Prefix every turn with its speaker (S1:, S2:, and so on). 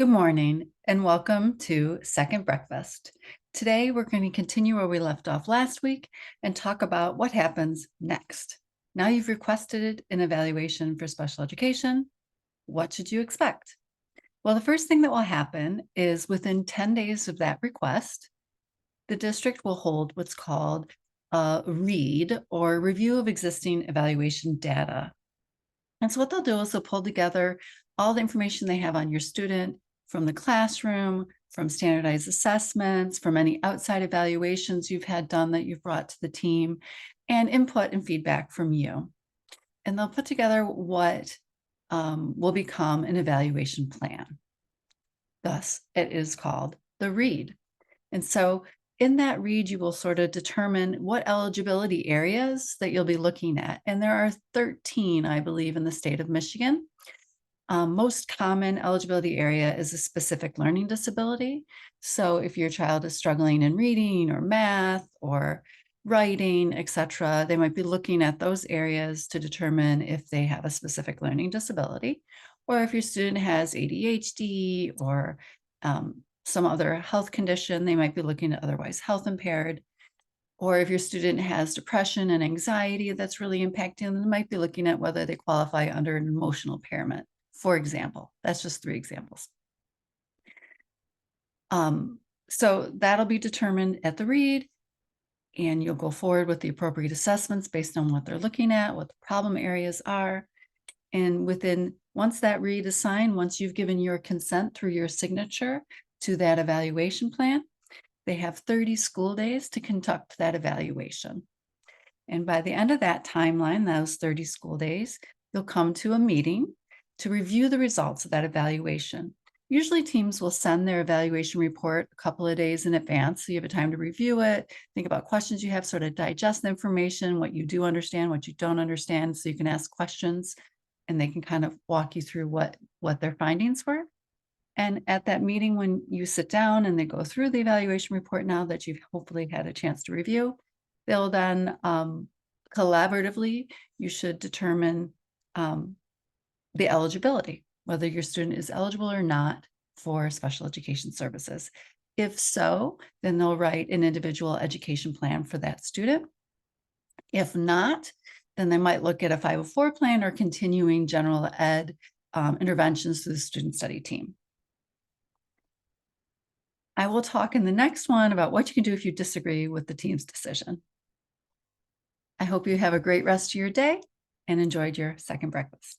S1: Good morning and welcome to Second Breakfast. Today we're going to continue where we left off last week and talk about what happens next. Now you've requested an evaluation for special education. What should you expect? Well, the first thing that will happen is within 10 days of that request, the district will hold what's called a read or review of existing evaluation data. And so what they'll do is they'll pull together all the information they have on your student from the classroom, from standardized assessments, from any outside evaluations you've had done that you've brought to the team, and input and feedback from you. And they'll put together what will become an evaluation plan. Thus, it is called the read. And so in that read, you will sort of determine what eligibility areas that you'll be looking at. And there are 13, I believe, in the state of Michigan. Most common eligibility area is a specific learning disability. So if your child is struggling in reading or math or writing, etc., they might be looking at those areas to determine if they have a specific learning disability, or if your student has ADHD or some other health condition, they might be looking at otherwise health impaired. Or if your student has depression and anxiety that's really impacting them, they might be looking at whether they qualify under an emotional impairment, for example. That's just 3 examples. So that'll be determined at the read, and you'll go forward with the appropriate assessments based on what they're looking at, what the problem areas are. And once that read is signed, once you've given your consent through your signature to that evaluation plan, they have 30 school days to conduct that evaluation. And by the end of that timeline, those 30 school days, you'll come to a meeting to review the results of that evaluation. Usually teams will send their evaluation report a couple of days in advance, so you have a time to review it, think about questions you have, sort of digest the information, what you do understand, what you don't understand, so you can ask questions and they can kind of walk you through what their findings were. And at that meeting, when you sit down and they go through the evaluation report now that you've hopefully had a chance to review, they'll then collaboratively, you should determine the eligibility, whether your student is eligible or not for special education services. If so, then they'll write an individual education plan for that student. If not, then they might look at a 504 plan or continuing general ed interventions through the student study team. I will talk in the next one about what you can do if you disagree with the team's decision. I hope you have a great rest of your day and enjoyed your second breakfast.